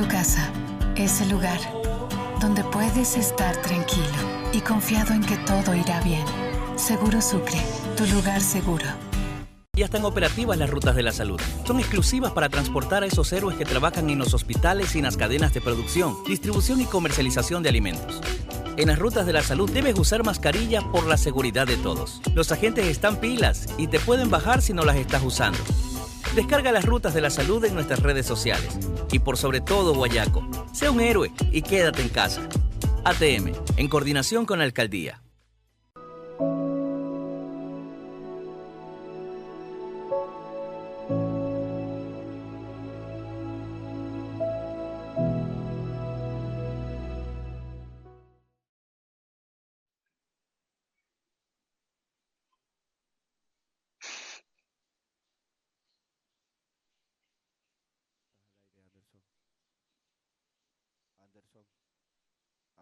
tu casa, ese lugar donde puedes estar tranquilo y confiado en que todo irá bien. Seguro Sucre, tu lugar seguro. Ya están operativas las rutas de la salud. Son exclusivas para transportar a esos héroes que trabajan en los hospitales y en las cadenas de producción, distribución y comercialización de alimentos. En las rutas de la salud debes usar mascarilla por la seguridad de todos. Los agentes están pilas y te pueden bajar si no las estás usando. Descarga las rutas de la salud en nuestras redes sociales. Y por sobre todo, Guayaco, sé un héroe y quédate en casa. ATM, en coordinación con la Alcaldía.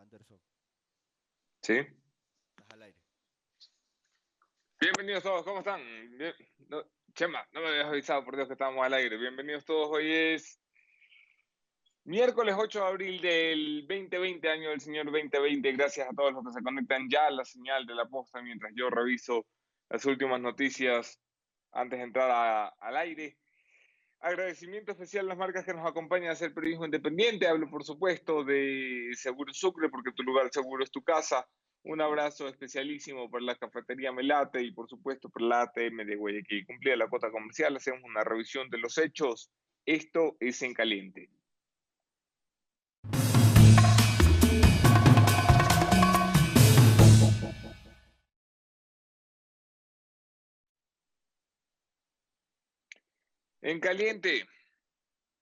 Anderson, Sí. estás al aire. Bienvenidos todos, ¿cómo están? Chema, no me habías avisado, por Dios, que estábamos al aire. Bienvenidos todos, hoy es miércoles 8 de abril del 2020, año del señor 2020. Gracias a todos los que se conectan ya a la señal de la posta mientras yo reviso las últimas noticias antes de entrar al aire. Agradecimiento especial a las marcas que nos acompañan a hacer periodismo independiente. Hablo, por supuesto, de Seguro Sucre, porque tu lugar seguro es tu casa. Un abrazo especialísimo para la cafetería Melate y, por supuesto, para la ATM de Guayaquil. Cumplida la cuota comercial, hacemos una revisión de los hechos. Esto es En Caliente. En Caliente,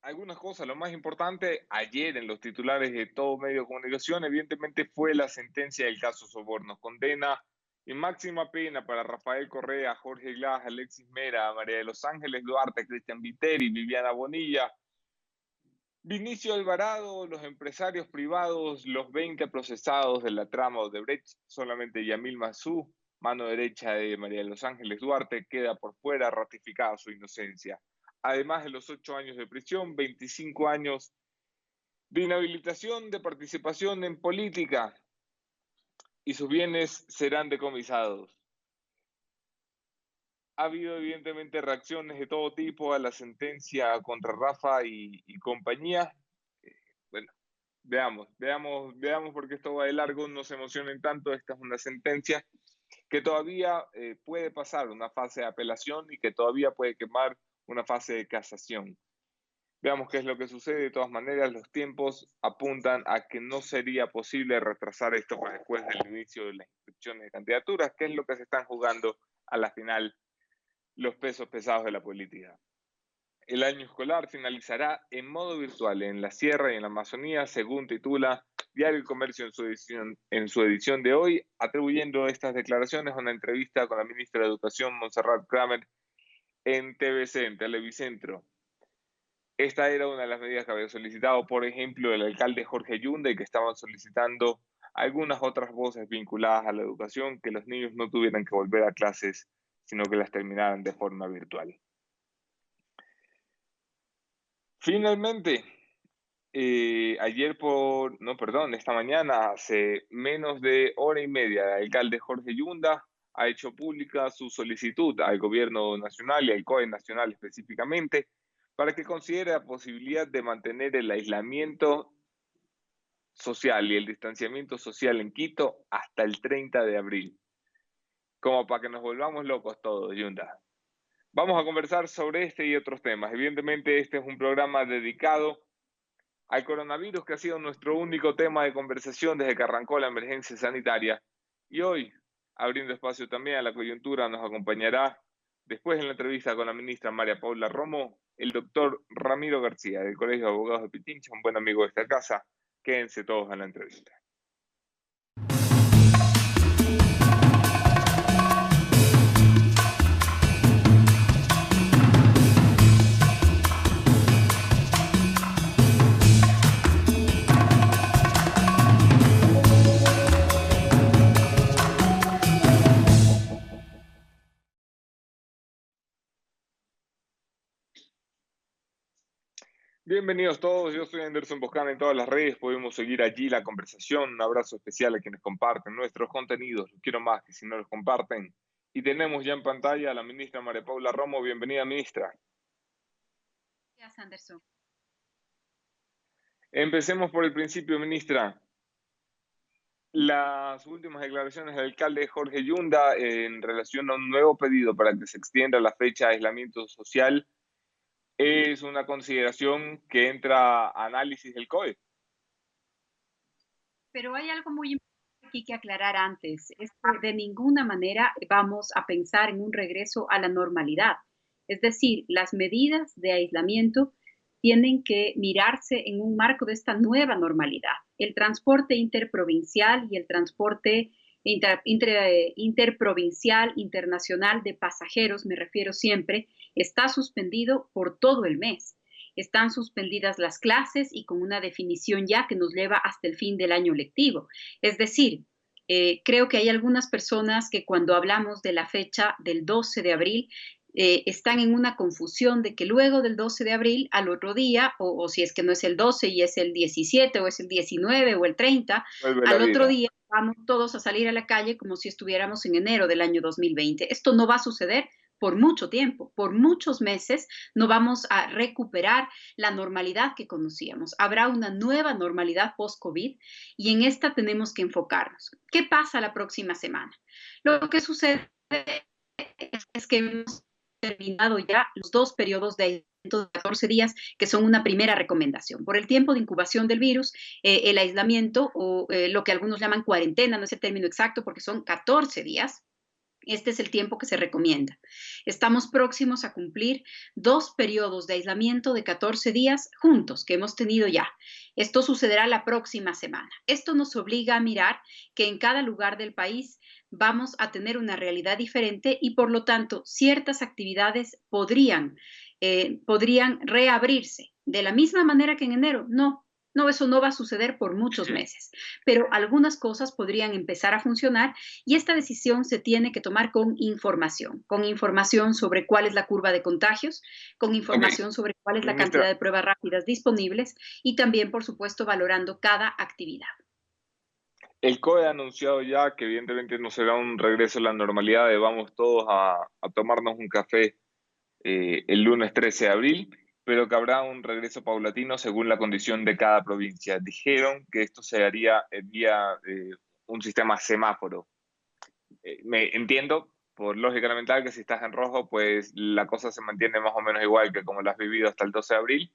algunas cosas. Lo más importante, ayer en los titulares de todo medio de comunicación, evidentemente fue la sentencia del caso Sobornos. Condena y máxima pena para Rafael Correa, Jorge Glass, Alexis Mera, María de los Ángeles Duarte, Cristian Viteri, Viviana Bonilla, Vinicio Alvarado, los empresarios privados, los 20 procesados de la trama Odebrecht. Solamente Yamil Massú, mano derecha de María de los Ángeles Duarte, queda por fuera, ratificada su inocencia. Además de los 8 años de prisión, 25 años de inhabilitación de participación en política y sus bienes serán decomisados. Ha habido evidentemente reacciones de todo tipo a la sentencia contra Rafa y compañía. Bueno, veamos porque esto va de largo, no se emocionen tanto. Esta es una sentencia que todavía puede pasar una fase de apelación y que todavía puede quemar una fase de casación. Veamos qué es lo que sucede. De todas maneras, los tiempos apuntan a que no sería posible retrasar esto para después del inicio de las inscripciones de candidaturas, que es lo que se están jugando a la final los pesos pesados de la política. El año escolar finalizará en modo virtual en la Sierra y en la Amazonía, según titula Diario El Comercio en su edición de hoy, atribuyendo estas declaraciones a una entrevista con la ministra de Educación, Montserrat Kramer, en TVC, en Televicentro. Esta era una de las medidas que había solicitado, por ejemplo, el alcalde Jorge Yunda, y que estaban solicitando algunas otras voces vinculadas a la educación, que los niños no tuvieran que volver a clases, sino que las terminaran de forma virtual. Finalmente, esta mañana, hace menos de hora y media, el alcalde Jorge Yunda ha hecho pública su solicitud al gobierno nacional y al COE nacional específicamente para que considere la posibilidad de mantener el aislamiento social y el distanciamiento social en Quito hasta el 30 de abril. Como para que nos volvamos locos todos, Yunda. Vamos a conversar sobre este y otros temas. Evidentemente, este es un programa dedicado al coronavirus, que ha sido nuestro único tema de conversación desde que arrancó la emergencia sanitaria. Y hoy, abriendo espacio también a la coyuntura, nos acompañará, después en la entrevista con la ministra María Paula Romo, el doctor Ramiro García, del Colegio de Abogados de Pichincha, un buen amigo de esta casa. Quédense todos en la entrevista. Bienvenidos todos, yo soy Anderson Boscana en todas las redes, podemos seguir allí la conversación. Un abrazo especial a quienes comparten nuestros contenidos, los quiero más que si no los comparten. Y tenemos ya en pantalla a la ministra María Paula Romo. Bienvenida, ministra. Gracias, Anderson. Empecemos por el principio, ministra. Las últimas declaraciones del alcalde Jorge Yunda en relación a un nuevo pedido para que se extienda la fecha de aislamiento social es una consideración que entra a análisis del COE. Pero hay algo muy importante aquí que aclarar antes. Es que de ninguna manera vamos a pensar en un regreso a la normalidad. Es decir, las medidas de aislamiento tienen que mirarse en un marco de esta nueva normalidad. El transporte interprovincial y el transporte interprovincial, internacional de pasajeros, me refiero siempre, está suspendido por todo el mes. Están suspendidas las clases y con una definición ya que nos lleva hasta el fin del año lectivo. Es decir, creo que hay algunas personas que cuando hablamos de la fecha del 12 de abril, están en una confusión de que luego del 12 de abril, al otro día, o si es que no es el 12 y es el 17 o es el 19 o el 30, al otro día vamos todos a salir a la calle como si estuviéramos en enero del año 2020. Esto no va a suceder por mucho tiempo, por muchos meses. No vamos a recuperar la normalidad que conocíamos. Habrá una nueva normalidad post-COVID y en esta tenemos que enfocarnos. ¿Qué pasa la próxima semana? Lo que sucede es que hemos terminado ya los 2 periodos de aislamiento de 14 días, que son una primera recomendación. Por el tiempo de incubación del virus, el aislamiento o lo que algunos llaman cuarentena, no es el término exacto porque son 14 días. Este es el tiempo que se recomienda. Estamos próximos a cumplir 2 periodos de aislamiento de 14 días juntos que hemos tenido ya. Esto sucederá la próxima semana. Esto nos obliga a mirar que en cada lugar del país vamos a tener una realidad diferente y por lo tanto ciertas actividades podrían reabrirse. De la misma manera que en enero, no, eso no va a suceder por muchos meses, pero algunas cosas podrían empezar a funcionar y esta decisión se tiene que tomar con información sobre cuál es la curva de contagios, con información sobre cuál es la cantidad de pruebas rápidas disponibles y también, por supuesto, valorando cada actividad. El COE ha anunciado ya que evidentemente no será un regreso a la normalidad de vamos todos a tomarnos un café el lunes 13 de abril, pero que habrá un regreso paulatino según la condición de cada provincia. Dijeron que esto se haría vía un sistema semáforo. Me entiendo, por lógica elemental, que si estás en rojo, pues la cosa se mantiene más o menos igual que como lo has vivido hasta el 12 de abril,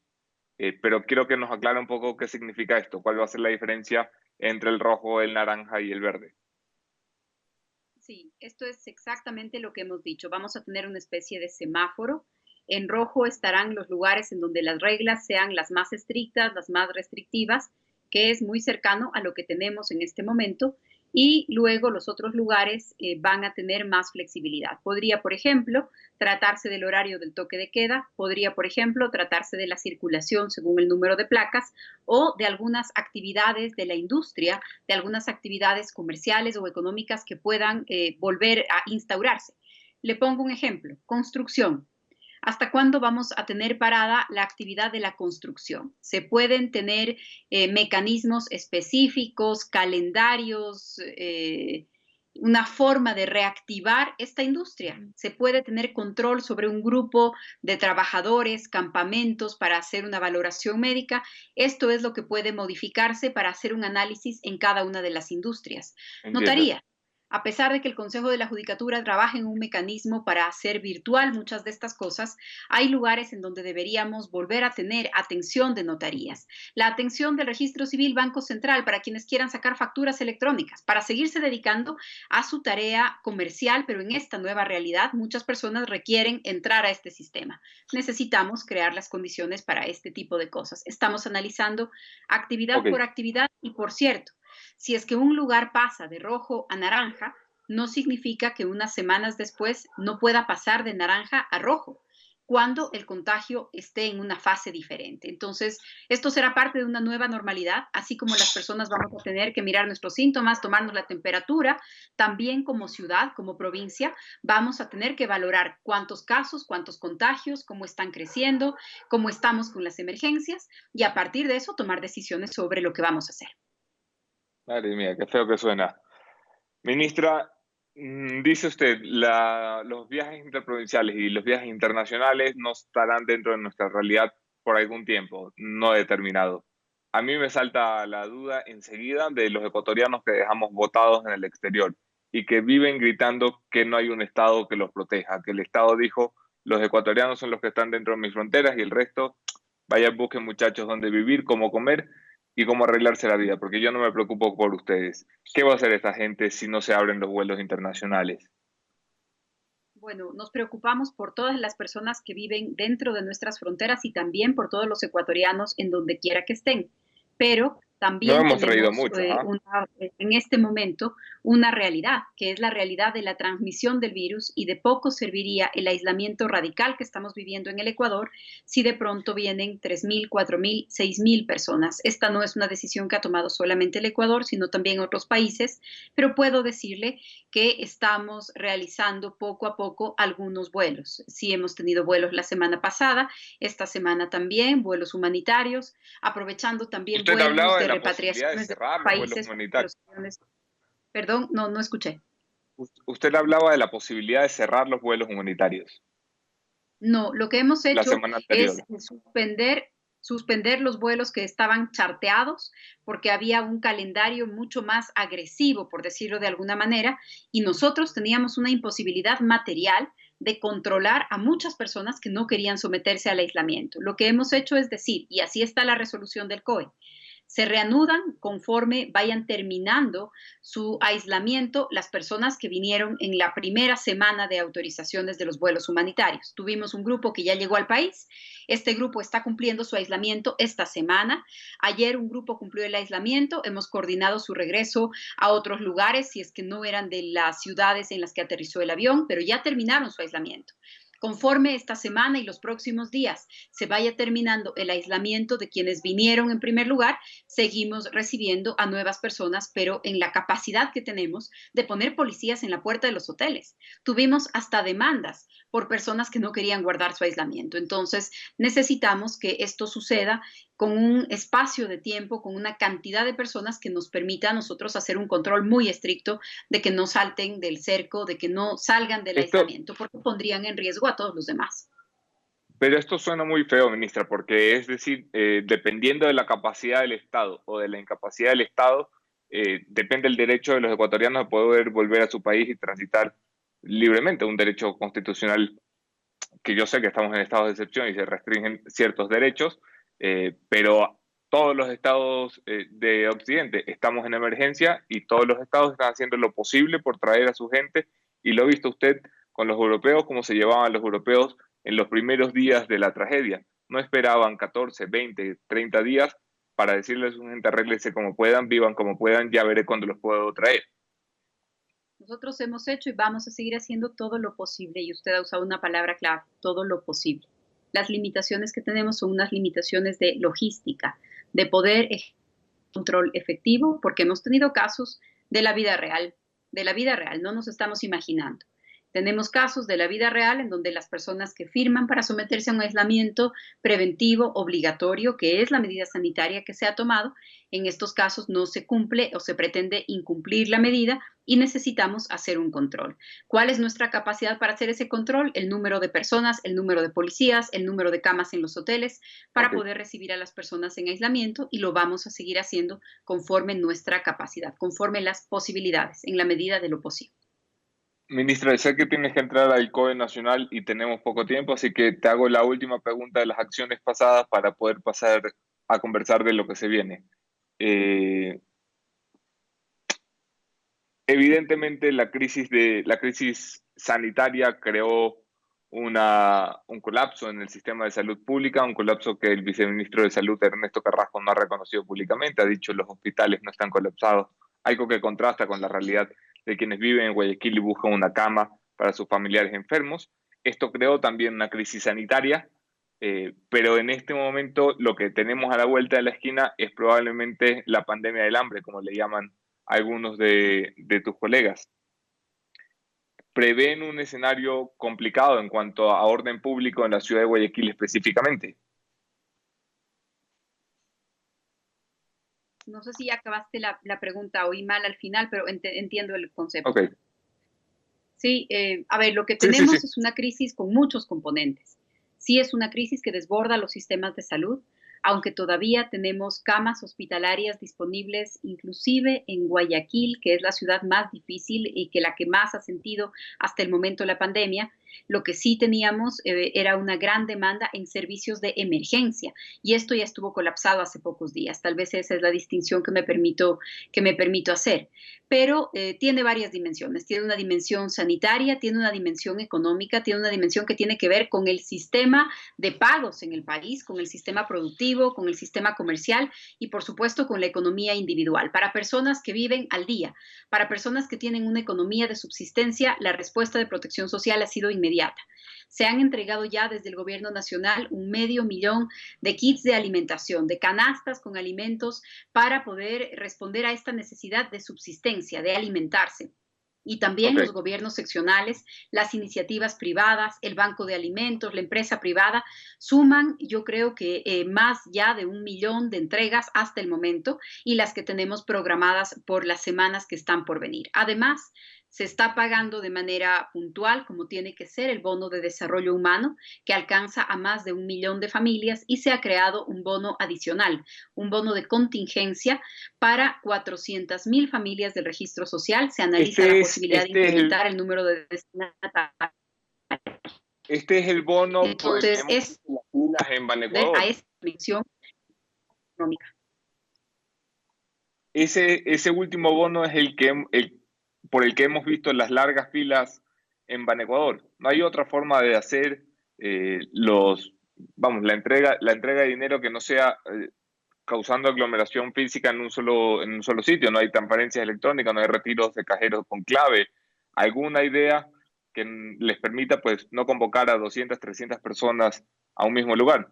pero quiero que nos aclare un poco qué significa esto, cuál va a ser la diferencia entre el rojo, el naranja y el verde. Sí, esto es exactamente lo que hemos dicho. Vamos a tener una especie de semáforo. En rojo estarán los lugares en donde las reglas sean las más estrictas, las más restrictivas, que es muy cercano a lo que tenemos en este momento. Y luego los otros lugares van a tener más flexibilidad. Podría, por ejemplo, tratarse del horario del toque de queda, podría, por ejemplo, tratarse de la circulación según el número de placas o de algunas actividades de la industria, de algunas actividades comerciales o económicas que puedan volver a instaurarse. Le pongo un ejemplo, construcción. ¿Hasta cuándo vamos a tener parada la actividad de la construcción? Se pueden tener mecanismos específicos, calendarios, una forma de reactivar esta industria. Se puede tener control sobre un grupo de trabajadores, campamentos para hacer una valoración médica. Esto es lo que puede modificarse para hacer un análisis en cada una de las industrias. Entiendo. Notaría. A pesar de que el Consejo de la Judicatura trabaje en un mecanismo para hacer virtual muchas de estas cosas, hay lugares en donde deberíamos volver a tener atención de notarías. La atención del Registro Civil Banco Central para quienes quieran sacar facturas electrónicas, para seguirse dedicando a su tarea comercial, pero en esta nueva realidad muchas personas requieren entrar a este sistema. Necesitamos crear las condiciones para este tipo de cosas. Estamos analizando actividad por actividad y, por cierto, si es que un lugar pasa de rojo a naranja, no significa que unas semanas después no pueda pasar de naranja a rojo. cuando el contagio esté en una fase diferente. Entonces, esto será parte de una nueva normalidad, así como las personas vamos a tener que mirar nuestros síntomas, tomarnos la temperatura, también como ciudad, como provincia, vamos a tener que valorar cuántos casos, cuántos contagios, cómo están creciendo, cómo estamos con las emergencias y a partir de eso tomar decisiones sobre lo que vamos a hacer. Madre mía, qué feo que suena. Ministra, dice usted, los viajes interprovinciales y los viajes internacionales no estarán dentro de nuestra realidad por algún tiempo, no determinado. A mí me salta la duda enseguida de los ecuatorianos que dejamos botados en el exterior y que viven gritando que no hay un Estado que los proteja, que el Estado dijo, los ecuatorianos son los que están dentro de mis fronteras y el resto, vayan, busquen muchachos dónde vivir, cómo comer y cómo arreglarse la vida, porque yo no me preocupo por ustedes. ¿Qué va a hacer esta gente si no se abren los vuelos internacionales? Bueno, nos preocupamos por todas las personas que viven dentro de nuestras fronteras y también por todos los ecuatorianos en donde quiera que estén. Pero No también hemos traído tenemos mucho, ¿ah? en este momento una realidad, que es la realidad de la transmisión del virus y de poco serviría el aislamiento radical que estamos viviendo en el Ecuador si de pronto vienen 3.000, 4.000, 6.000 personas. Esta no es una decisión que ha tomado solamente el Ecuador, sino también otros países, pero puedo decirle que estamos realizando poco a poco algunos vuelos. Sí hemos tenido vuelos la semana pasada, esta semana también, vuelos humanitarios, aprovechando también Usted vuelos hablaba de de la posibilidad de repatriaciones de cerrar los vuelos países. humanitarios. Perdón, no escuché. Usted hablaba de la posibilidad de cerrar los vuelos humanitarios No, lo que hemos la hecho semana anterior. es suspender los vuelos que estaban charteados porque había un calendario mucho más agresivo, por decirlo de alguna manera, y nosotros teníamos una imposibilidad material de controlar a muchas personas que no querían someterse al aislamiento. Lo que hemos hecho es decir, y así está la resolución del COE, se reanudan conforme vayan terminando su aislamiento las personas que vinieron en la primera semana de autorizaciones de los vuelos humanitarios. Tuvimos un grupo que ya llegó al país. Este grupo está cumpliendo su aislamiento esta semana. Ayer un grupo cumplió el aislamiento. Hemos coordinado su regreso a otros lugares si es que no eran de las ciudades en las que aterrizó el avión, pero ya terminaron su aislamiento. Conforme esta semana y los próximos días se vaya terminando el aislamiento de quienes vinieron en primer lugar, seguimos recibiendo a nuevas personas, pero en la capacidad que tenemos de poner policías en la puerta de los hoteles. Tuvimos hasta demandas por personas que no querían guardar su aislamiento. Entonces, necesitamos que esto suceda con un espacio de tiempo, con una cantidad de personas que nos permita a nosotros hacer un control muy estricto de que no salten del cerco, de que no salgan del aislamiento, porque pondrían en riesgo a todos los demás. Pero esto suena muy feo, ministra, porque es decir, dependiendo de la capacidad del Estado o de la incapacidad del Estado, depende el derecho de los ecuatorianos de poder volver a su país y transitar libremente, un derecho constitucional que yo sé que estamos en estados de excepción y se restringen ciertos derechos, pero todos los estados de Occidente estamos en emergencia y todos los estados están haciendo lo posible por traer a su gente, y lo ha visto usted con los europeos, cómo se llevaban los europeos en los primeros días de la tragedia. No esperaban 14, 20, 30 días para decirle a su gente, arréglese como puedan, vivan como puedan, ya veré cuándo los puedo traer. Nosotros hemos hecho y vamos a seguir haciendo todo lo posible, y usted ha usado una palabra clave, todo lo posible. Las limitaciones que tenemos son unas limitaciones de logística, de poder ejercer control efectivo, porque hemos tenido casos de la vida real, no nos estamos imaginando. Tenemos casos de la vida real en donde las personas que firman para someterse a un aislamiento preventivo obligatorio, que es la medida sanitaria que se ha tomado, en estos casos no se cumple o se pretende incumplir la medida y necesitamos hacer un control. ¿Cuál es nuestra capacidad para hacer ese control? El número de personas, el número de policías, el número de camas en los hoteles para poder recibir a las personas en aislamiento, y lo vamos a seguir haciendo conforme nuestra capacidad, conforme las posibilidades, en la medida de lo posible. Ministra, sé que tienes que entrar al COE nacional y tenemos poco tiempo, así que te hago la última pregunta de las acciones pasadas para poder pasar a conversar de lo que se viene. Evidentemente, la crisis sanitaria creó un colapso en el sistema de salud pública, un colapso que el viceministro de Salud, Ernesto Carrasco, no ha reconocido públicamente. Ha dicho los hospitales no están colapsados, algo que contrasta con la realidad de quienes viven en Guayaquil y buscan una cama para sus familiares enfermos. Esto creó también una crisis sanitaria, pero en este momento lo que tenemos a la vuelta de la esquina es probablemente la pandemia del hambre, como le llaman algunos de tus colegas. ¿Prevén un escenario complicado en cuanto a orden público en la ciudad de Guayaquil específicamente? No sé si ya acabaste la pregunta, oí mal al final, pero entiendo el concepto. Ok. Sí, a ver, lo que Sí, sí, tenemos sí. es una crisis con muchos componentes. Sí, es una crisis que desborda los sistemas de salud, aunque todavía tenemos camas hospitalarias disponibles, inclusive en Guayaquil, que es la ciudad más difícil y que la que más ha sentido hasta el momento la pandemia. Lo que sí teníamos era una gran demanda en servicios de emergencia y esto ya estuvo colapsado hace pocos días. Tal vez esa es la distinción que me permito hacer. Pero tiene varias dimensiones. Tiene una dimensión sanitaria, tiene una dimensión económica, tiene una dimensión que tiene que ver con el sistema de pagos en el país, con el sistema productivo, con el sistema comercial y, por supuesto, con la economía individual. Para personas que viven al día, para personas que tienen una economía de subsistencia, la respuesta de protección social ha sido inmediata. Se han entregado ya desde el gobierno nacional 500,000 de kits de alimentación, de canastas con alimentos para poder responder a esta necesidad de subsistencia, de alimentarse. Y también Ok. los gobiernos seccionales, las iniciativas privadas, el Banco de Alimentos, la empresa privada, suman, yo creo que más ya de 1,000,000 de entregas hasta el momento y las que tenemos programadas por las semanas que están por venir. Además, se está pagando de manera puntual, como tiene que ser, el bono de desarrollo humano, que alcanza a más de 1,000,000 de familias y se ha creado un bono adicional, un bono de contingencia para 400,000 familias del registro social. Se analiza la posibilidad de incrementar el número de destinatarios. Este es el bono por el que Entonces, hemos es visto las filas en a Banecuador. esa dimensión económica. Ese último bono es por el que hemos visto las largas filas en Banecuador. No hay otra forma de hacer la entrega de dinero que no sea causando aglomeración física en un solo sitio. No hay transferencias electrónicas, no hay retiros de cajeros con clave. ¿Alguna idea que les permita pues no convocar a 200, 300 personas a un mismo lugar?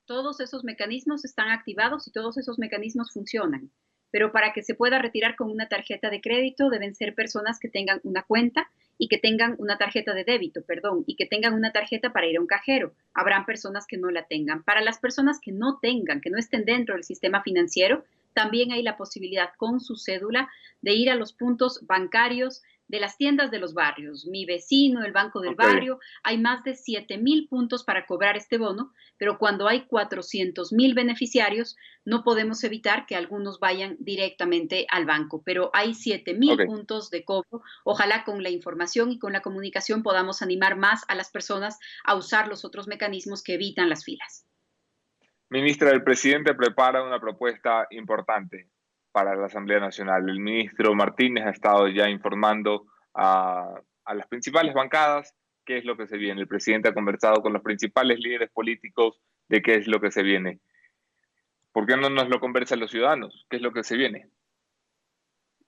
Todos esos mecanismos están activados y todos esos mecanismos funcionan. Pero para que se pueda retirar con una tarjeta de crédito deben ser personas que tengan una cuenta y que tengan una tarjeta de débito, perdón, y que tengan una tarjeta para ir a un cajero. Habrán personas que no la tengan. Para las personas que no tengan, que no estén dentro del sistema financiero, también hay la posibilidad con su cédula de ir a los puntos bancarios de las tiendas de los barrios. Mi vecino, el Banco del Barrio, hay más de 7,000 puntos para cobrar este bono, pero cuando hay 400,000 beneficiarios, no podemos evitar que algunos vayan directamente al banco, pero hay 7,000 puntos de cobro. Ojalá con la información y con la comunicación podamos animar más a las personas a usar los otros mecanismos que evitan las filas. Ministra, el presidente prepara una propuesta importante para la Asamblea Nacional. El ministro Martínez ha estado ya informando a las principales bancadas qué es lo que se viene. El presidente ha conversado con los principales líderes políticos de qué es lo que se viene. ¿Por qué no nos lo conversan los ciudadanos? ¿Qué es lo que se viene?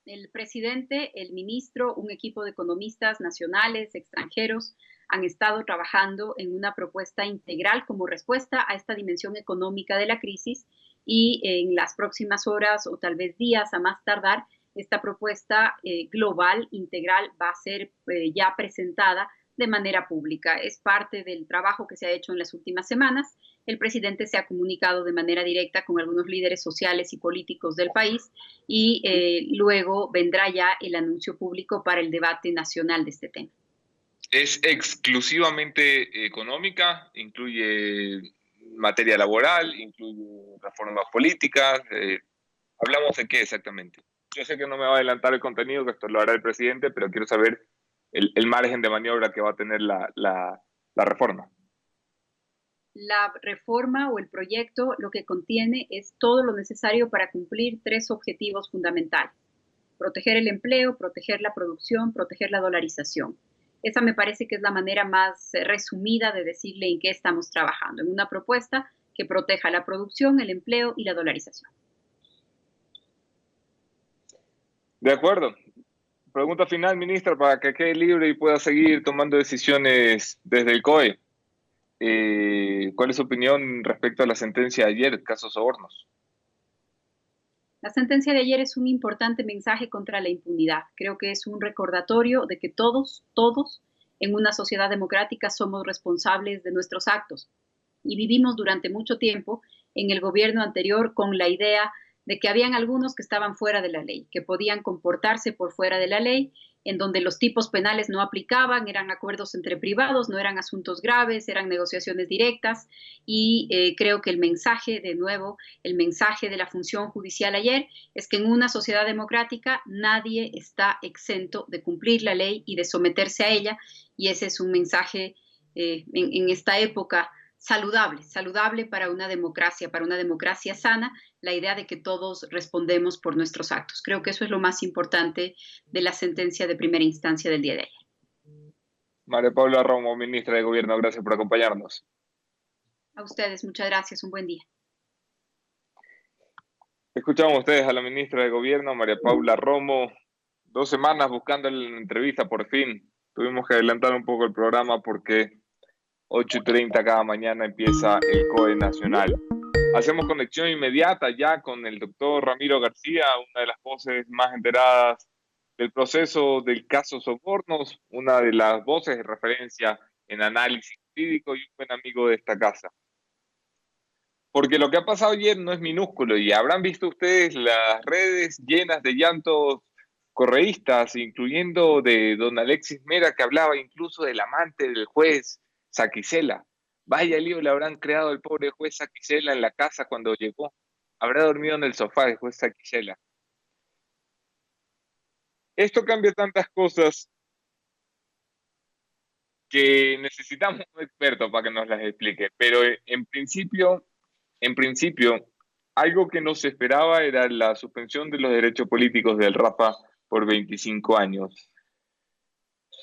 El presidente, el ministro, un equipo de economistas nacionales, extranjeros, han estado trabajando en una propuesta integral como respuesta a esta dimensión económica de la crisis y en las próximas horas o tal vez días a más tardar, esta propuesta global, integral, va a ser ya presentada de manera pública. Es parte del trabajo que se ha hecho en las últimas semanas. El presidente se ha comunicado de manera directa con algunos líderes sociales y políticos del país y luego vendrá ya el anuncio público para el debate nacional de este tema. ¿Es exclusivamente económica? ¿Incluye materia laboral? ¿Incluye reformas políticas? ¿Hablamos de qué exactamente? Yo sé que no me va a adelantar el contenido, que esto lo hará el presidente, pero quiero saber el margen de maniobra que va a tener la reforma. La reforma o el proyecto lo que contiene es todo lo necesario para cumplir 3 objetivos fundamentales: proteger el empleo, proteger la producción, proteger la dolarización. Esa me parece que es la manera más resumida de decirle en qué estamos trabajando, en una propuesta que proteja la producción, el empleo y la dolarización. De acuerdo. pregunta final, ministra, para que quede libre y pueda seguir tomando decisiones desde el COE. ¿Cuál es su opinión respecto a la sentencia de ayer, caso Sobornos? La sentencia de ayer es un importante mensaje contra la impunidad. Creo que es un recordatorio de que todos en una sociedad democrática somos responsables de nuestros actos. Y vivimos durante mucho tiempo en el gobierno anterior con la idea de que habían algunos que estaban fuera de la ley, que podían comportarse por fuera de la ley, en donde los tipos penales no aplicaban, eran acuerdos entre privados, no eran asuntos graves, eran negociaciones directas, y creo que el mensaje, de nuevo, el mensaje de la función judicial ayer es que en una sociedad democrática nadie está exento de cumplir la ley y de someterse a ella, y ese es un mensaje en esta época saludable para una democracia sana, la idea de que todos respondemos por nuestros actos. Creo que eso es lo más importante de la sentencia de primera instancia del día de ayer. María Paula Romo, ministra de Gobierno, gracias por acompañarnos. A ustedes, muchas gracias, un buen día. Escuchamos ustedes a la ministra de Gobierno, María Paula Romo. 2 semanas buscando la entrevista, por fin. Tuvimos que adelantar un poco el programa porque 8:30 cada mañana empieza el COE Nacional. Hacemos conexión inmediata ya con el doctor Ramiro García, una de las voces más enteradas del proceso del caso Sobornos, una de las voces de referencia en análisis jurídico y un buen amigo de esta casa. Porque lo que ha pasado ayer no es minúsculo y habrán visto ustedes las redes llenas de llantos correístas, incluyendo de don Alexis Mera, que hablaba incluso del amante del juez Saquicela. Vaya lío le habrán creado al pobre juez Saquicela en la casa cuando llegó. Habrá dormido en el sofá el juez Saquicela. Esto cambia tantas cosas que necesitamos un experto para que nos las explique. Pero en principio, algo que no se esperaba era la suspensión de los derechos políticos del Rafa por 25 años.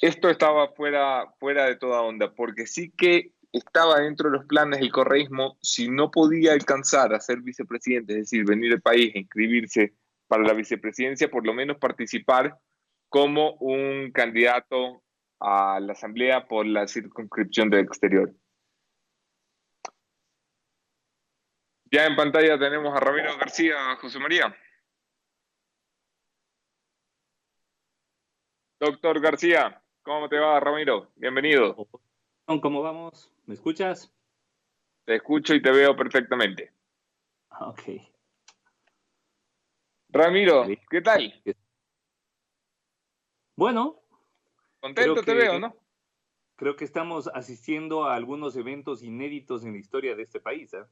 Esto estaba fuera de toda onda, porque sí que estaba dentro de los planes del correísmo, si no podía alcanzar a ser vicepresidente, es decir, venir al país e inscribirse para la vicepresidencia, por lo menos participar como un candidato a la Asamblea por la circunscripción del exterior. Ya en pantalla tenemos a Ramiro García, José María. Doctor García, ¿cómo te va, Ramiro? Bienvenido. ¿Cómo vamos? ¿Me escuchas? Te escucho y te veo perfectamente. Ok. Ramiro, ¿qué tal? Bueno. Contento te veo, ¿no? Creo que estamos asistiendo a algunos eventos inéditos en la historia de este país, ¿eh?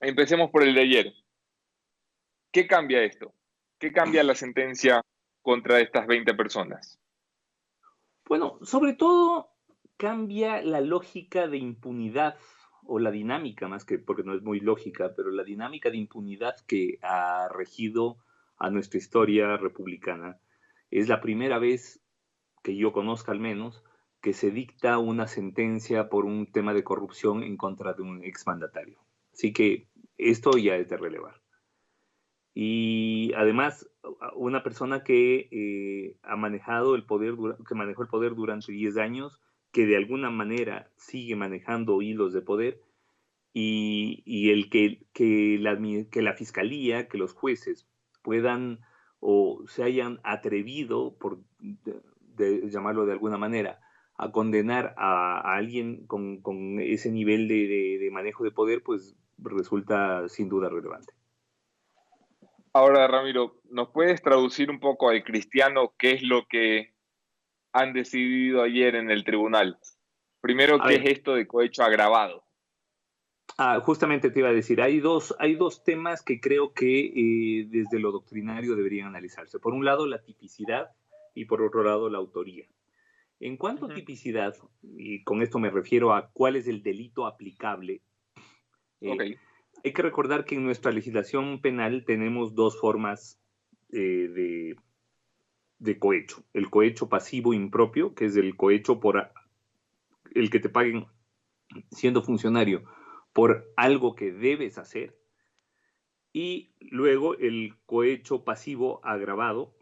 Empecemos por el de ayer. ¿Qué cambia esto? ¿Qué cambia la sentencia contra estas 20 personas? Bueno, sobre todo cambia la lógica de impunidad o la dinámica, más que porque no es muy lógica, pero la dinámica de impunidad que ha regido a nuestra historia republicana. Es la primera vez que yo conozca, al menos, que se dicta una sentencia por un tema de corrupción en contra de un exmandatario. Así que esto ya es de relevar. Y además, una persona que ha manejado el poder, que manejó el poder durante 10 años, que de alguna manera sigue manejando hilos de poder, y el que la fiscalía, que los jueces puedan o se hayan atrevido, por llamarlo de alguna manera, a condenar a alguien con ese nivel de manejo de poder, pues resulta sin duda relevante. Ahora, Ramiro, ¿nos puedes traducir un poco al cristiano qué es lo que han decidido ayer en el tribunal? Primero, ¿qué es esto de cohecho agravado? Justamente te iba a decir, hay dos temas que creo que desde lo doctrinario deberían analizarse. Por un lado, la tipicidad y por otro lado, la autoría. En cuanto a tipicidad, y con esto me refiero a cuál es el delito aplicable, hay que recordar que en nuestra legislación penal tenemos dos formas de cohecho. El cohecho pasivo impropio, que es el cohecho por el que te paguen siendo funcionario por algo que debes hacer, y luego el cohecho pasivo agravado,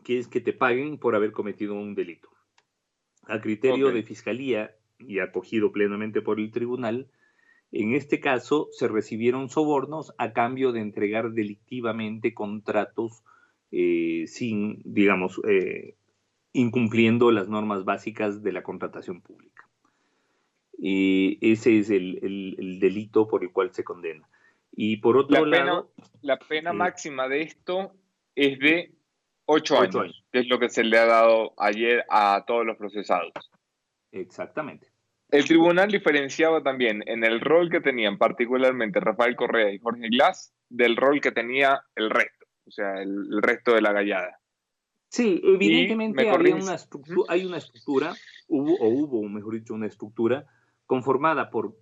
que es que te paguen por haber cometido un delito. A criterio de fiscalía y acogido plenamente por el tribunal, en este caso se recibieron sobornos a cambio de entregar delictivamente contratos sin, digamos, incumpliendo las normas básicas de la contratación pública. Ese es el delito por el cual se condena. Y por otro lado... La pena máxima de esto es de 8 años, que es lo que se le ha dado ayer a todos los procesados. Exactamente. El tribunal diferenciaba también en el rol que tenían particularmente Rafael Correa y Jorge Glass del rol que tenía el resto, o sea, el resto de la gallada. Sí, evidentemente hay una estructura, hubo, mejor dicho, una estructura conformada por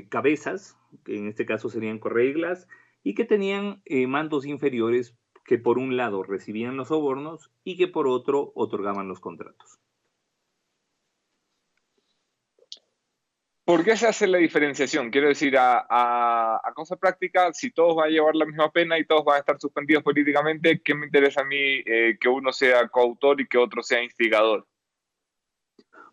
cabezas, que en este caso serían Correa y Glass, y que tenían mandos inferiores que por un lado recibían los sobornos y que por otro otorgaban los contratos. ¿Por qué se hace la diferenciación? Quiero decir, a cosa práctica, si todos van a llevar la misma pena y todos van a estar suspendidos políticamente, ¿qué me interesa a mí que uno sea coautor y que otro sea instigador?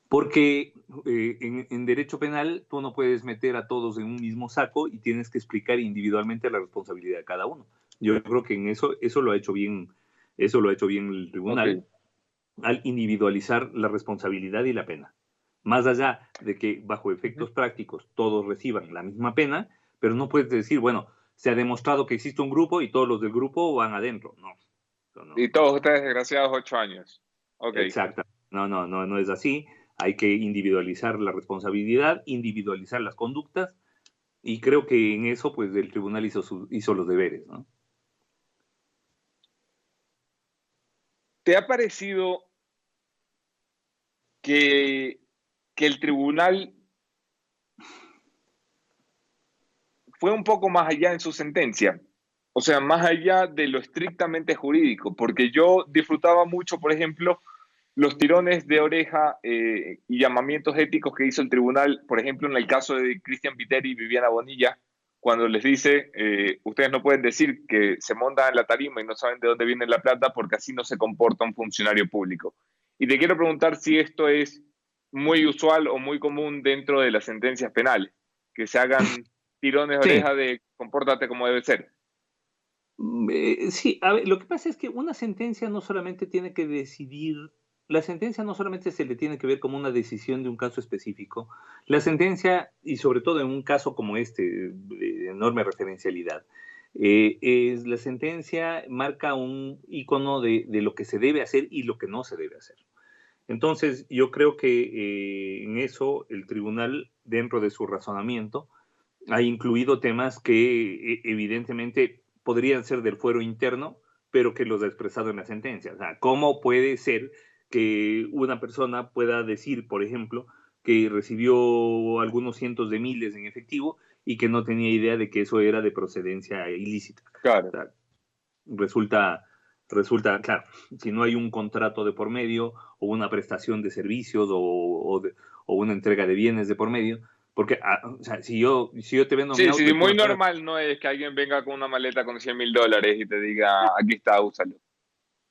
Porque en derecho penal tú no puedes meter a todos en un mismo saco y tienes que explicar individualmente la responsabilidad de cada uno. Yo creo que en eso lo ha hecho bien el tribunal al individualizar la responsabilidad y la pena. Más allá de que bajo efectos prácticos todos reciban la misma pena, pero no puedes decir, bueno, se ha demostrado que existe un grupo y todos los del grupo van adentro. No. Y todos ustedes desgraciados 8 años. Exacto. No es así. Hay que individualizar la responsabilidad, individualizar las conductas, y creo que en eso pues el tribunal hizo los deberes, ¿no? ¿Te ha parecido que el tribunal fue un poco más allá en su sentencia? O sea, más allá de lo estrictamente jurídico, porque yo disfrutaba mucho, por ejemplo, los tirones de oreja y llamamientos éticos que hizo el tribunal, por ejemplo, en el caso de Cristian Viteri y Viviana Bonilla, cuando les dice, ustedes no pueden decir que se montan en la tarima y no saben de dónde viene la plata porque así no se comporta un funcionario público. Y te quiero preguntar si esto es muy usual o muy común dentro de las sentencias penales, que se hagan tirones de oreja de compórtate como debe ser. Sí, a ver, lo que pasa es que una sentencia no solamente tiene que decidir, la sentencia no solamente se le tiene que ver como una decisión de un caso específico, la sentencia, y sobre todo en un caso como este, de enorme referencialidad, la sentencia marca un icono de lo que se debe hacer y lo que no se debe hacer. Entonces, yo creo que en eso el tribunal, dentro de su razonamiento, ha incluido temas que evidentemente podrían ser del fuero interno, pero que los ha expresado en la sentencia. O sea, ¿cómo puede ser que una persona pueda decir, por ejemplo, que recibió algunos cientos de miles en efectivo y que no tenía idea de que eso era de procedencia ilícita? Claro. O sea, resulta, claro, si no hay un contrato de por medio o una prestación de servicios o una entrega de bienes de por medio, porque, o sea, si yo te vendo mi auto... Sí, muy normal no es que alguien venga con una maleta con $100,000 y te diga, aquí está, úsalo.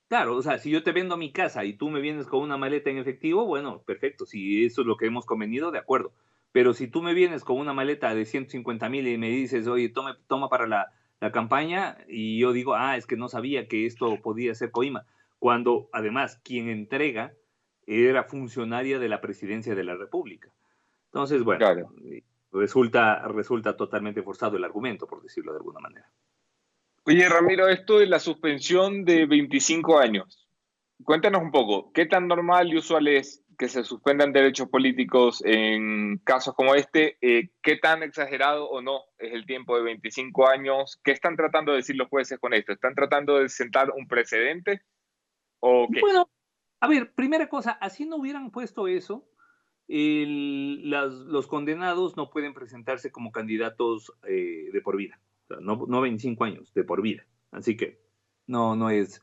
Claro, o sea, si yo te vendo mi casa y tú me vienes con una maleta en efectivo, bueno, perfecto, si eso es lo que hemos convenido, de acuerdo. Pero si tú me vienes con una maleta de 150,000 y me dices, oye, toma para la campaña, y yo digo, es que no sabía que esto podía ser coima, cuando además quien entrega era funcionaria de la Presidencia de la República. Entonces, bueno, claro, resulta totalmente forzado el argumento, por decirlo de alguna manera. Oye, Ramiro, esto de la suspensión de 25 años, cuéntanos un poco, ¿qué tan normal y usual es que se suspendan derechos políticos en casos como este? ¿Qué tan exagerado o no es el tiempo de 25 años? ¿Qué están tratando de decir los jueces con esto? ¿Están tratando de sentar un precedente o qué? Bueno, a ver, primera cosa, así no hubieran puesto eso, los condenados no pueden presentarse como candidatos de por vida. O sea, no 25 años, de por vida. Así que no es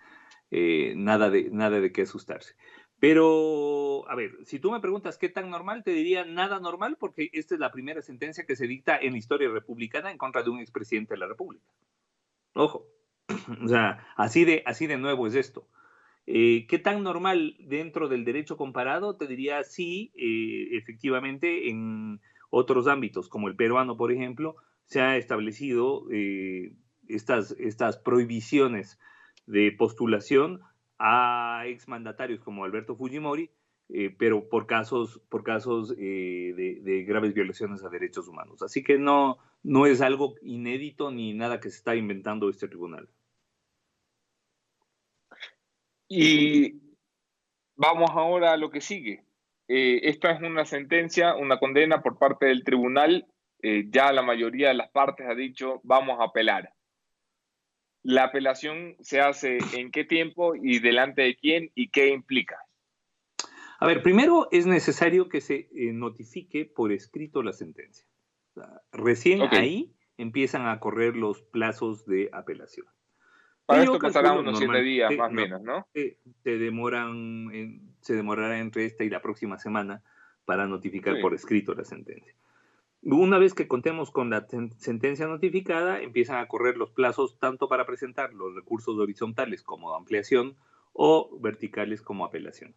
nada de qué asustarse. Pero, a ver, si tú me preguntas qué tan normal, te diría nada normal, porque esta es la primera sentencia que se dicta en la historia republicana en contra de un expresidente de la República. Ojo, o sea, así de nuevo es esto. ¿Qué tan normal dentro del derecho comparado? Te diría sí, efectivamente, en otros ámbitos, como el peruano, por ejemplo, se ha establecido estas prohibiciones de postulación a exmandatarios como Alberto Fujimori, pero por casos de graves violaciones a derechos humanos. Así que no es algo inédito ni nada que se está inventando este tribunal. Y vamos ahora a lo que sigue. Esta es una sentencia, una condena por parte del tribunal. Ya la mayoría de las partes ha dicho, vamos a apelar. ¿La apelación se hace en qué tiempo y delante de quién y qué implica? A ver, primero es necesario que se notifique por escrito la sentencia. O sea, recién ahí empiezan a correr los plazos de apelación. Para esto pasará unos 7 días más o menos, ¿no? Se demorará entre esta y la próxima semana para notificar por escrito la sentencia. Una vez que contemos con la sentencia notificada, empiezan a correr los plazos tanto para presentar los recursos horizontales como ampliación o verticales como apelación.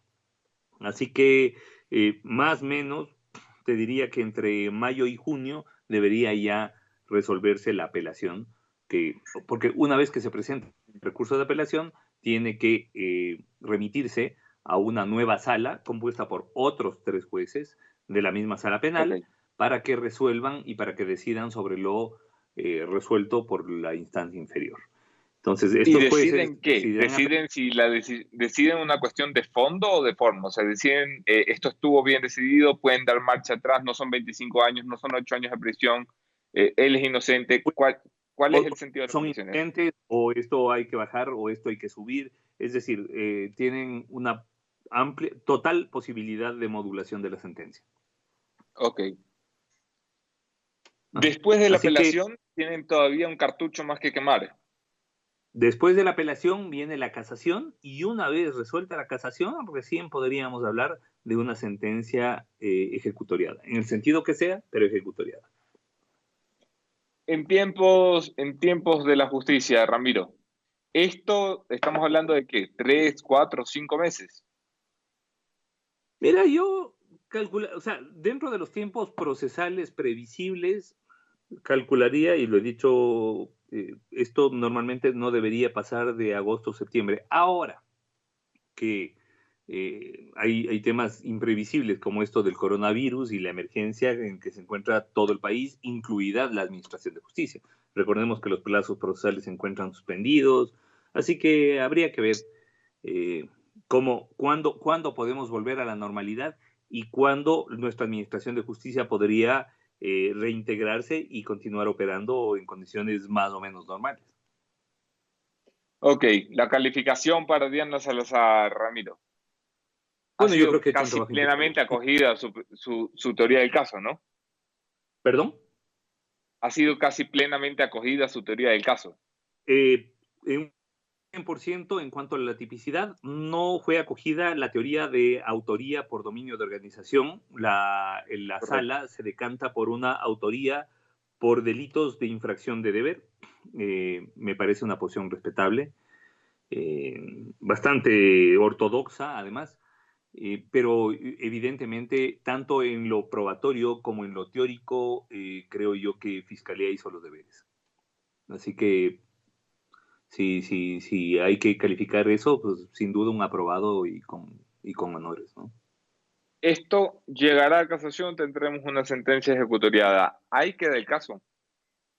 Así que más o menos te diría que entre mayo y junio debería ya resolverse la apelación, porque una vez que se presenta el recurso de apelación, tiene que remitirse a una nueva sala compuesta por otros 3 jueces de la misma sala penal para que resuelvan y para que decidan sobre lo resuelto por la instancia inferior. Entonces, estos ¿y deciden qué? ¿Deciden una cuestión de fondo o de forma? O sea, deciden, esto estuvo bien decidido, pueden dar marcha atrás, no son 25 años, no son 8 años de prisión, él es inocente. ¿Cuál es el sentido de las son inocentes, o esto hay que bajar, o esto hay que subir? Es decir, tienen una total posibilidad de modulación de la sentencia. Ok. Después de la apelación, tienen todavía un cartucho más que quemar. Después de la apelación viene la casación, y una vez resuelta la casación, recién podríamos hablar de una sentencia ejecutoriada, en el sentido que sea, pero ejecutoriada. En tiempos de la justicia, Ramiro, esto estamos hablando de ¿qué? 3, 4, 5 meses. Mira, yo calculo, o sea, dentro de los tiempos procesales previsibles, calcularía, y lo he dicho, esto normalmente no debería pasar de agosto o septiembre. Ahora que hay temas imprevisibles como esto del coronavirus y la emergencia en que se encuentra todo el país, incluida la Administración de Justicia. Recordemos que los plazos procesales se encuentran suspendidos, así que habría que ver cuándo podemos volver a la normalidad y cuándo nuestra Administración de Justicia podría reintegrarse y continuar operando en condiciones más o menos normales. Ok, la calificación para Diana Salazar, Ramiro. Bueno, yo creo que casi plenamente acogida su teoría del caso, ¿no? ¿Perdón? Ha sido casi plenamente acogida su teoría del caso. En 100% en cuanto a la tipicidad, no fue acogida la teoría de autoría por dominio de organización. La sala se decanta por una autoría por delitos de infracción de deber. Me parece una posición respetable, bastante ortodoxa además, pero evidentemente tanto en lo probatorio como en lo teórico creo yo que Fiscalía hizo los deberes. Así que si hay que calificar eso, pues sin duda un aprobado y con honores, ¿no? Esto llegará a casación, tendremos una sentencia ejecutoriada. ¿Ahí queda el caso?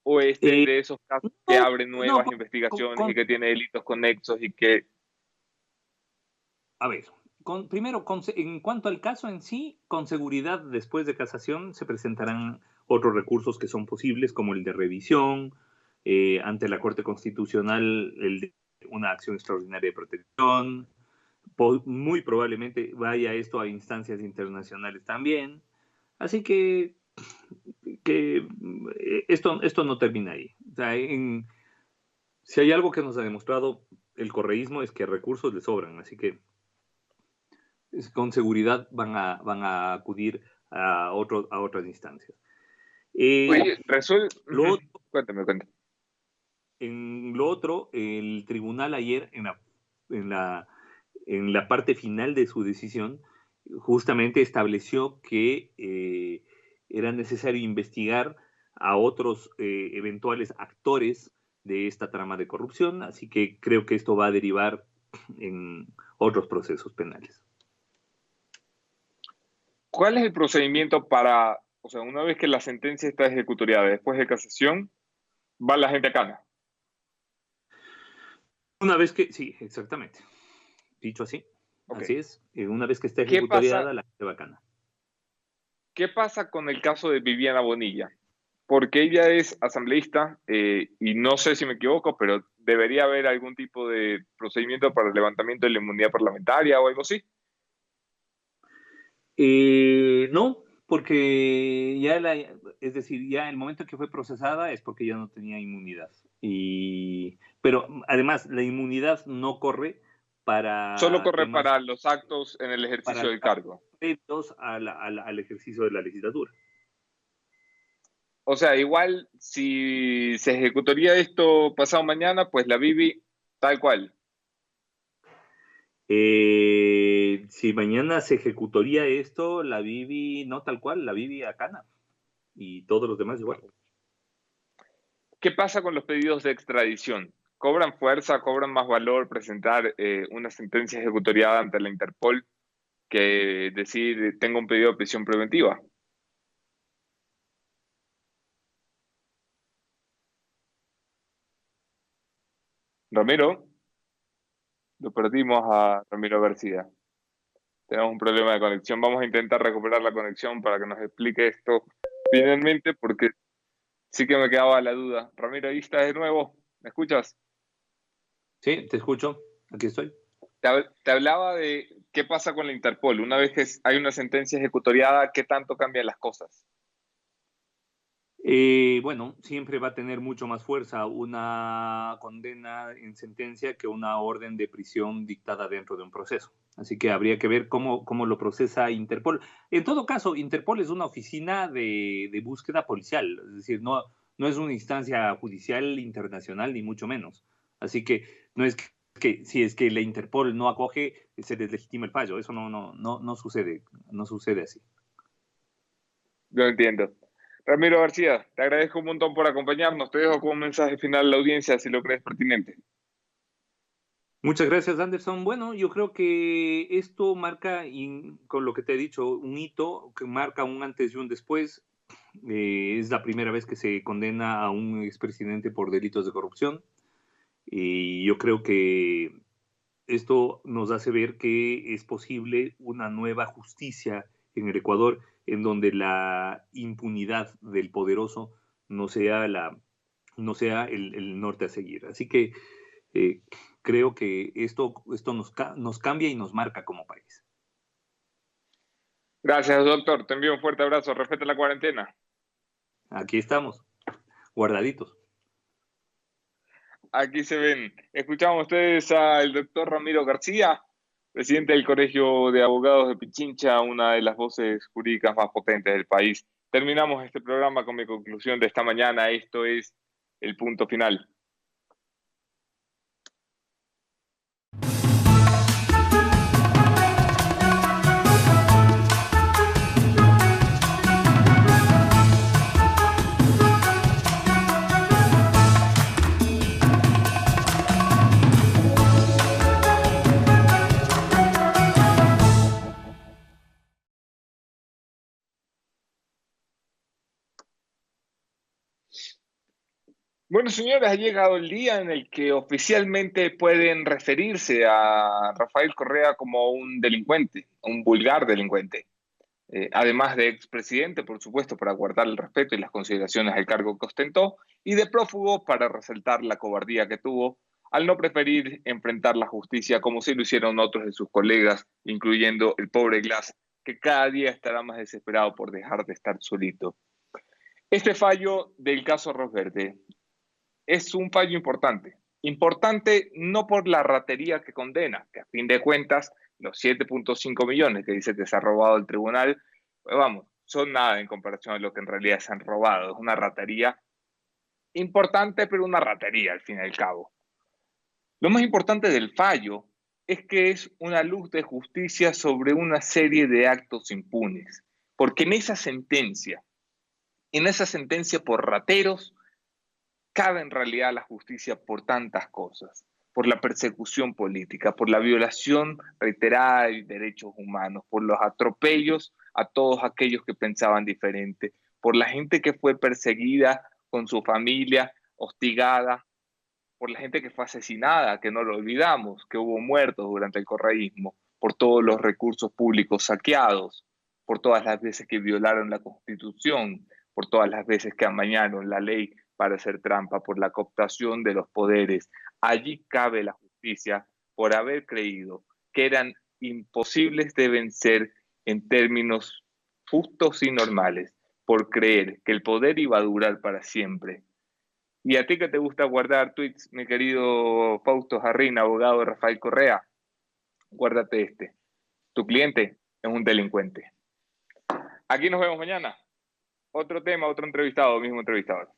¿O es de esos casos que abren nuevas investigaciones y que tiene delitos conexos y que...? A ver, primero, en cuanto al caso en sí, con seguridad después de casación se presentarán otros recursos que son posibles, como el de revisión, ante la Corte Constitucional, una acción extraordinaria de protección. Muy probablemente vaya esto a instancias internacionales también. Así que esto no termina ahí. O sea, si hay algo que nos ha demostrado el correísmo es que recursos le sobran. Así que con seguridad van a acudir a otras instancias. Oye, Lo otro, Cuéntame. en lo otro, el tribunal ayer, en la parte final de su decisión, justamente estableció que era necesario investigar a otros eventuales actores de esta trama de corrupción, así que creo que esto va a derivar en otros procesos penales. ¿Cuál es el procedimiento o sea, una vez que la sentencia está ejecutoriada, después de casación, va la gente a cana? Una vez que, sí, exactamente, dicho así, Okay. Así es, una vez que está ejecutoriada, la gente va a cana. ¿Qué pasa con el caso de Viviana Bonilla? Porque ella es asambleísta y no sé si me equivoco, pero debería haber algún tipo de procedimiento para el levantamiento de la inmunidad parlamentaria o algo así. No, porque es decir, ya el momento en que fue procesada es porque ya no tenía inmunidad. Pero además, la inmunidad no corre para... Solo corre para los actos en el ejercicio del cargo. Previos al ejercicio de la legislatura. O sea, igual si se ejecutaría esto pasado mañana, pues la Bibi tal cual. Si mañana se ejecutaría esto, la Bibi no tal cual, la Bibi a cana. Y todos los demás igual. ¿Qué pasa con los pedidos de extradición? ¿Cobran fuerza, cobran más valor presentar una sentencia ejecutoriada ante la Interpol que decir tengo un pedido de prisión preventiva? Ramiro, lo perdimos a Ramiro García. Tenemos un problema de conexión. Vamos a intentar recuperar la conexión para que nos explique esto finalmente, porque sí que me quedaba la duda. Ramiro, ahí estás de nuevo. ¿Me escuchas? Sí, te escucho. Aquí estoy. Te hablaba de qué pasa con la Interpol. Una vez que hay una sentencia ejecutoriada, ¿qué tanto cambian las cosas? Bueno, siempre va a tener mucho más fuerza una condena en sentencia que una orden de prisión dictada dentro de un proceso. Así que habría que ver cómo lo procesa Interpol. En todo caso, Interpol es una oficina de búsqueda policial, es decir, no es una instancia judicial internacional, ni mucho menos. Así que no es que si es que la Interpol no acoge, se deslegitima el fallo. Eso no sucede así. Yo entiendo. Ramiro García, te agradezco un montón por acompañarnos. Te dejo con un mensaje final a la audiencia si lo crees pertinente. Muchas gracias, Anderson. Bueno, yo creo que esto marca, con lo que te he dicho, un hito que marca un antes y un después. Es la primera vez que se condena a un expresidente por delitos de corrupción. Y yo creo que esto nos hace ver que es posible una nueva justicia en el Ecuador, en donde la impunidad del poderoso no sea el norte a seguir. Así que creo que esto nos cambia y nos marca como país. Gracias, doctor. Te envío un fuerte abrazo. Respeta la cuarentena. Aquí estamos, guardaditos. Aquí se ven. Escuchamos ustedes al doctor Ramiro García, presidente del Colegio de Abogados de Pichincha, una de las voces jurídicas más potentes del país. Terminamos este programa con mi conclusión de esta mañana. Esto es el punto final. Bueno, señores, ha llegado el día en el que oficialmente pueden referirse a Rafael Correa como un delincuente, un vulgar delincuente. Además de expresidente, por supuesto, para guardar el respeto y las consideraciones al cargo que ostentó, y de prófugo para resaltar la cobardía que tuvo al no preferir enfrentar la justicia como si lo hicieron otros de sus colegas, incluyendo el pobre Glass, que cada día estará más desesperado por dejar de estar solito. Este fallo del caso Arroz Verde es un fallo importante. Importante no por la ratería que condena, que a fin de cuentas los 7.5 millones que dice que se ha robado el tribunal, pues vamos, son nada en comparación a lo que en realidad se han robado. Es una ratería importante, pero una ratería al fin y al cabo. Lo más importante del fallo es que es una luz de justicia sobre una serie de actos impunes, porque en esa sentencia por rateros, cabe en realidad la justicia por tantas cosas, por la persecución política, por la violación reiterada de derechos humanos, por los atropellos a todos aquellos que pensaban diferente, por la gente que fue perseguida con su familia, hostigada, por la gente que fue asesinada, que no lo olvidamos, que hubo muertos durante el correísmo, por todos los recursos públicos saqueados, por todas las veces que violaron la Constitución, por todas las veces que amañaron la ley para hacer trampa, por la cooptación de los poderes. Allí cabe la justicia por haber creído que eran imposibles de vencer en términos justos y normales, por creer que el poder iba a durar para siempre. Y a ti que te gusta guardar tweets, mi querido Fausto Jarrín, abogado de Rafael Correa, guárdate este. Tu cliente es un delincuente. Aquí nos vemos mañana. Otro tema, otro entrevistado, mismo entrevistador.